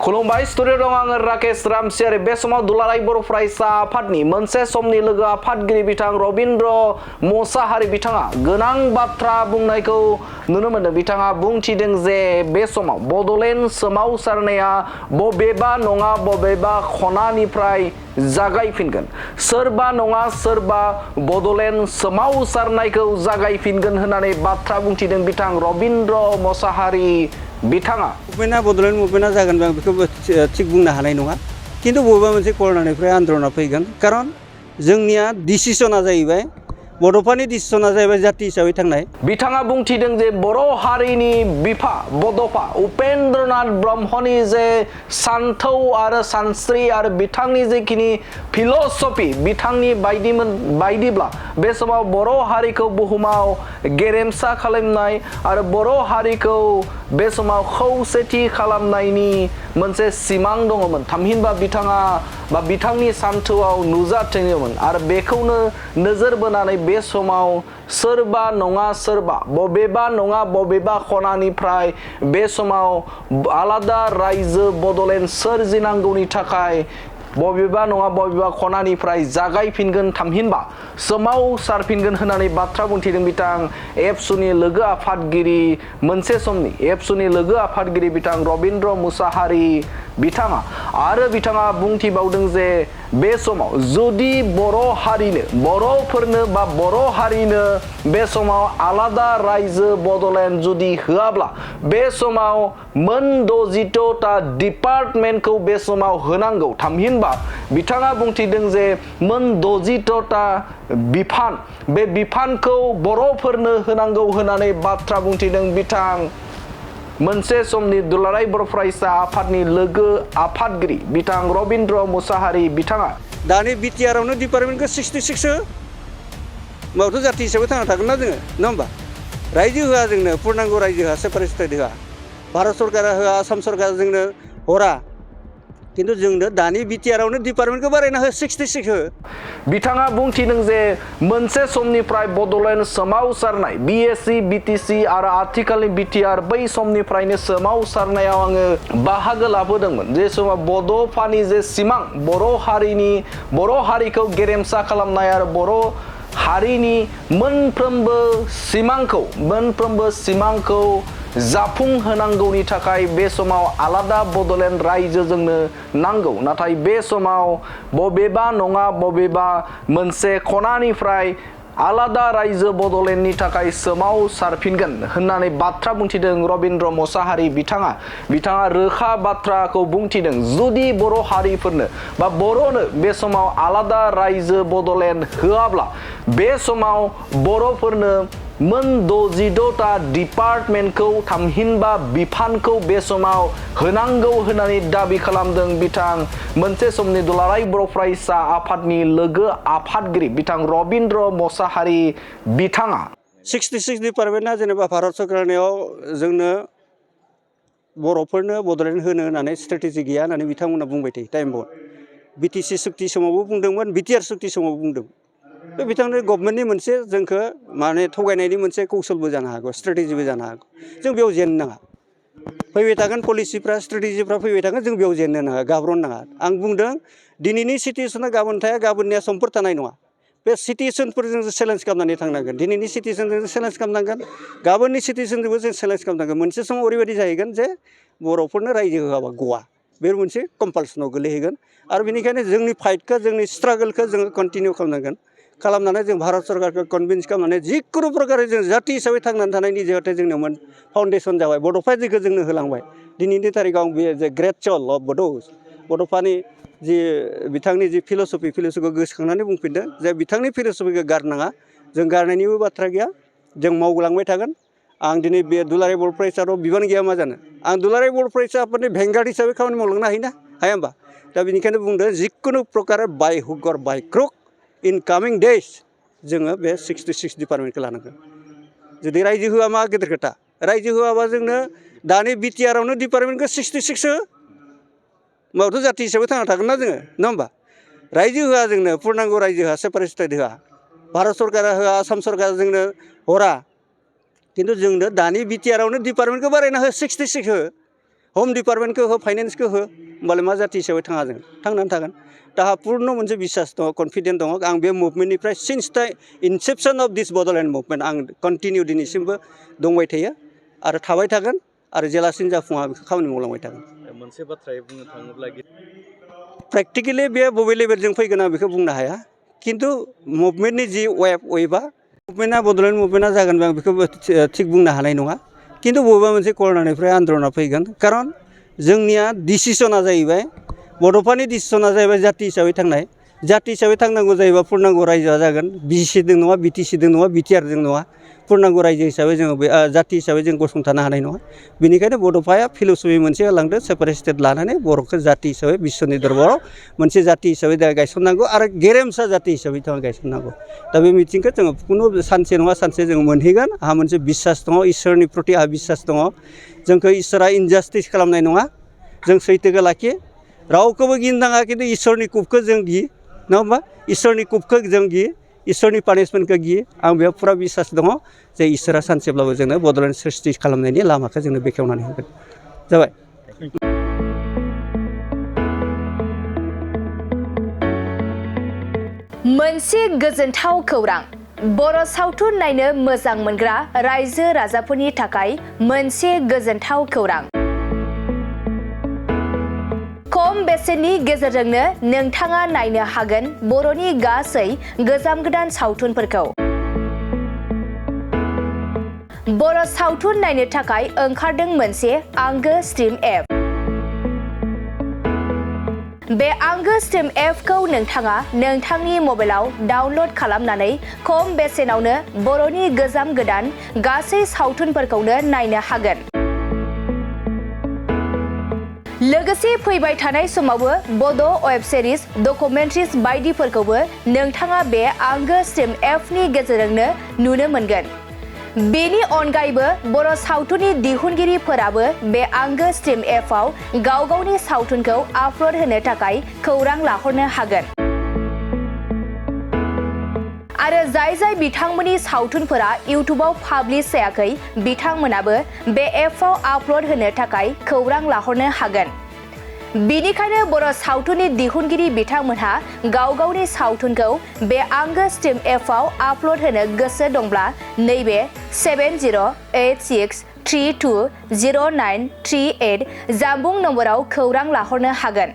खुलुमबाय स्टुडिअ दं आङो राकेश रामसियारि बे समाव दुलाराय बर' फरायसा आफादनि मोनसे समनि लोगो आफादगिरि बिथां रबिन्द्र मोसाहारि बिथाङा गोनां बाथ्रा बुंनायखौ नुनो मोनदों। बिथाङा बुंथिदों जे बे समाव बड'लेण्ड सोमावसारनाया बबेबा नङा बबेबा खनानिफ्राय जागायफिनगोन। सोरबा नङा सोरबा बड'लेण्ड सोमावसारनायखौ जागायफिनगोन होननानै बाथ्रा बुंथिदों बिथां रबिन्द्र मोसाहारि बिथाङा। मुभमेन्टआ बड'लेण्ड मुभमेन्टआ जागोन आं बेखौ थिग बुंनो हानाय नङा, खिन्थु बबेबा मोनसे कर'नानिफ्राय आन्दलना फैगोन। खारन जोंनिया डिसिसना जाहैबाय बड'फानि डिसिसना जाहैबाय जाति हिसाबै थांनाय। बिथाङा बुंथिदों जे बर' हारिनि बिफा बड'फा उपेन्द्रनाथ ब्रह्मनि जे सान्थौ आरो सानस्रि आरो बिथांनि जेखिनि फिल'सफि बिथांनि बायदिब्ला बे समाव बर' हारिखौ बुहुमाव गेरेमसा खालामनाय आरो बर' हारिखौ बे समाव खौसेथि खालामनायनि मोनसे सिमां दङमोन। थामहिनबा बिथाङा बा बिथांनि सान्थौआव नुजाथिदोंमोन आरो बेखौनो नोजोर बोनानै बे समाव सोरबा नङा सोरबा बबेबा नङा बबेबा खनानिफ्राय बे समाव आलादा रायजो बड'लेण्ड सोरजिनांगौनि थाखाय बबेबा नङा बबेबा खनानिफ्राय जागायफिनगोन। थामहिनबा सोमावसारफिनगोन होननानै बाथ्रा बुंथिदों बिथां एबसुनि लोगो आफादगिरि मोनसे समनि एबसुनि लोगो आफादगिरि बिथां रबिन्द्र मोसाहारि बिथाङा। आरो बिथाङा बुंथिबावदों जे बे समाव जुदि बर' हारिनो बर'फोरनो बा बर' हारिनो बे समाव आलादा रायजो बड'लेण्ड जुदि होआब्ला बे समाव मोन 62टा डिपार्टमेन्टखौ बे समाव होनांगौ। थामहिनबा बिथाङा बुंथिदों जे मोन 62टा बिफान बे बिफानखौ बर'फोरनो होनांगौ होननानै बाथ्रा बुंथिदों बिथां मोनसे समनि दुलाराय बर' फरायसा आफादनि लोगो आफादगिरि बिथां रबिन्द्र मोसाहारि बिथाङा। दानि बिटिआरआवनो डिपार्टमेन्टखौ 66 हो मावथ' जाति हिसाबै थांना थागोन ना जोङो, नङा होमबा? रायजो होआ जोंनो, पुर्नांग रायजो होआ, सेपारेट स्टेट होआ, भारत सरकारा होआ, आसाम सरकारा जोंनो हरा, खिन्थु जोंनो दानि बिटिआरआवनो डिपार्टमेन्टखौ बारायना हो 66 हो। बिथाङा बुंथिदों जे मोनसे समनिफ्राय बड'लेण्ड सोमावसारनाय बिएसि बिटिसि आरो आथिखालनि बिटिआर बै समनिफ्रायनो सोमावसारनायाव आङो बाहागो लाबोदोंमोन। जे समाव बड'फानि जे सिमां बर' हारिखौ गेरेमसा खालामनाय आरो बर' हारिनि मोनफ्रोमबो सिमांखौ जाफुंहोनांगौनि थाखाय बे समाव आलादा बड'लेण्ड रायजो जोंनो नांगौ। नाथाय बे समाव बबेबा नङा बबेबा मोनसे खनानिफ्राय आलादा रायजो बड'लेण्डनि थाखाय सोमावसारफिनगोन होननानै बाथ्रा बुंथिदों रबिन्द्र मोसाहारि बिथाङा रोखा बाथ्राखौ बुंथिदों। जुदि बर' हारिफोरनो बा बर'नो बे समाव आलादा रायजो बड'लेण्ड होआब्ला बे समाव बर'फोरनो मोन 62टा डिपार्टमेन्टखौ थामहिनबा बिफानखौ बे समाव होनांगौ होननानै दाबि खालामदों बिथां मोनसे समनि दुलाराय बर' फरायसा आफादनि लोगो आफादगिरि बिथां रबिन्द्र मोसाहारि बिथाङा। 66 डिपार्टमेन्टआ जेनेबा भारत सरकारनियाव जोंनो बर'फोरनो बड'लेण्ड होनो होननानै स्ट्रेटेजि गैया होननानै बिथांमोना बुंबाय थायो टाइम बर्ड। बिटिसि सुक्ति समावबो बुंदोंमोन, बिटिआर सुक्ति समावबो बुंदों। बे बिथांनि गभर्नमेन्टनि मोनसे जोंखौ माने थगायनायनि मोनसे कौशलबो जानो हागौ, स्ट्रेटेजिबो जानो हागौ। जों बेयाव जेननो नाङा। फैबाय थागोन पलिसिफ्रा स्ट्रेटेजिफ्रा फैबाय थागोन, जों बेयाव जेननो नाङा, गाब्र'नो नाङा। आं बुंदों दिनैनि सिटुएसना गाबोन थाया, गाबोननिया समफोर थानाय नङा। बे सिटुएसनफोरजों जों चेलेन्ज खालामनानै थांनांगोन। दिनैनि सिटुएसनजों जों चेलेन्ज खालामनांगोन, गाबोननि सिटुएसनजोंबो जों चेलेन्ज खालामनांगोन। मोनसे समाव ओरैबायदि जाहैगोन जे बर'फोरनो रायजो होआबा गवा, बे मोनसे कम्पालसनाव गोलैहैगोन। आरो बेनिखायनो जोंनि फाइटखौ जोंनि स्ट्रागोलखौ जोङो कन्टिनिउ खालामनानै जों भारत सरकारखौ कनभिन्स खालामनानै जिखुनु प्रकारै जों जाति हिसाबै थांनानै थानायनि जिहेतु जोंनो फाउन्डेसन जाबाय। बड'फा जेखौ जोंनो होलांबाय। दिनैनि तारिखाव आं बे ग्रेट चल अफ बड'फानि जि बिथांनि जि फिल'सफिखौ गोसोखांनानै बुंफिनदों जे बिथांनि फिल'सफिखौ गारनाङा, जों गारनायनिबो बाथ्रा गैया, जों मावलांबाय थागोन। आं दिनै बे दुलाराय बर' फरायसायाव बिबान गैया मा जानो, आं दुलाराय बर' फरायसा आफादनि भेंगार्ड हिसाबै खामानि मावलांनो हाया होमबा? दा बेनिखायनो बुंदों जिखुनु प्रकारे बाय हुक अर by crook in Kameng days जोङो बे 66 डिपार्टमेन्टखौ लानांगोन। जुदि रायजो होआ मा गेदेर खोथा, रायजो होआबा जोंनो दानि बिटिआरआवनो डिपार्टमेन्टखौ 66 हो मावथ' जाति हिसाबै थांना थागोन ना जोङो, नङा होमबा? रायजो होआ जोंनो, पुर्नांग रायजो होआ, सेपारेट स्टेट होआ, भारत सरकारा होआ, आसाम सरकारा जोंनो हरा, खिन्थु जोंनो दानि बिटिआरआवनो डिपार्टमेन्टखौ बारायना हो 66 हो। होम डिपार्टमेन्टखौ हो फाइनेन्सखौ हो होमबालाय मा जाति हिसाबै थाङा जों थांनानै थागोन दाहा पूर्ण मोनसे बिसास दङ कनफिडेन्ट दङ आं बे मुभमेन्टनिफ्राय सिन्स द इनसेप्सन अफ दिस बड'लेण्ड मुभमेन्ट आं कन्टिनिउ दिनैसिमबो दंबाय थायो आरो थाबाय थागोन आरो जेलासिम जाफुङा बेखौ खामानि मावलांबाय थागोन मोनसे बाथ्रायै बुंनो थाङोब्ला प्रेक्टिकेलि बे बबे लेभेलजों फैगोन आं बेखौ बुंनो हाया खिन्थु मुभमेन्टनि जि वेबा मुभमेन्टआ बड'लेण्ड मुभमेन्टआ जागोन आं बेखौ थिग बुंनो हानाय नङा खिन्थु बबेबा मोनसे करनारनिफ्राय आन्दलना फैगोन खारन जोंनिया डिसिसना जाहैबाय बड'फानि डिसिसना जाहैबाय जाति हिसाबै थांनाय जाति हिसाबै थांनांगौ जायोबा पूर्णांग रायजोआ जागोन बिसिजों नङा बिटिसिजों नङा बिटिआरजों नङा पूर्णांग रायजो हिसाबै जोङो बे जाति हिसाबै जों गसंथानो हानाय नङा बेनिखायनो बड'फाया फिल'सफि मोनसे होलांदों सेपारेट स्टेट लानानै बर'खौ जाति हिसाबै बिश्वनि दरबाराव मोनसे जाति हिसाबै गायसननांगौ आरो गेरेमसा जाति हिसाबै गायसननांगौ दा बे मिटिंखौ जोङो खुनु सानसे नङा सानसे जोङो मोनहैगोन आंहा मोनसे बिसास दङ इसोरनि प्रति आंहा बिसास दङ जोंखौ इसोरा इनजास्टिस खालामनाय नङा जों सैथोखौ लाखियो रावखौबो गिनो नाङा खिन्थु इसोरनि कुपखौ जों गियो नङा होमबा इसोरनि कुपखौ जों गियो इसोरनि पानिशमेन्टखौ गियो आं बेयाव फुरा बिसास दङ जे इसोरा सानसेब्लाबो जोंनो बड'लेण्ड सृष्टि खालामनायनि लामाखौ जोंनो बेखेवनानै होगोन जाबाय मोनसे गोजोनथाव खौरां बर' सावथुन नायनो मोजां मोनग्रा रायजो राजाफोरनि थाखाय मोनसे गोजोनथाव खौरां खम बेसेननि गेजेरजोंनो नोंथाङा नायनो हागोन बर'नि गासै गोजाम गोदान सावथुनफोरखौ बर' सावथुन नायनो थाखाय ओंखारदों मोनसे आंगो स्ट्रिम एप बे आंगो स्ट्रिम एपखौ नोंथाङा नोंथांनि मबाइलाव डाउनल'ड खालामनानै खम बेसेनावनो बर'नि गोजाम गोदान गासै सावथुनफोरखौनो नायनो हागोन लोगोसे फैबाय थानाय समावबो बड' वेब सिरिज डकुमेन्ट्रिज बायदिफोरखौबो नोंथाङा बे आंगो स्ट्रिम एपनि गेजेरजोंनो नुनो मोनगोन बेनि अनगायैबो बर' सावथुननि दिहुनगिरिफोराबो बे आंगो स्ट्रिम एपआव गाव गावनि सावथुनखौ आपल'ड होनो थाखाय खौरां लाहरनो हागोन आरो जाय बिथांमोननि सावथुनफोरा इउट्युबाव पाब्लिश जायाखै बिथांमोनाबो बे एपआव आपल'ड होनो थाखाय खौरां लाहरनो हागोन बेनिखायनो बर' सावथुननि दिहुनगिरि बिथांमोनहा गाव गावनि सावथुनखौ बे आंगो स्ट्रिम एपआव आपल'ड होनो गोसो दंब्ला नैबे 7086320938 जानबुं नम्बराव खौरां लाहरनो हागोन।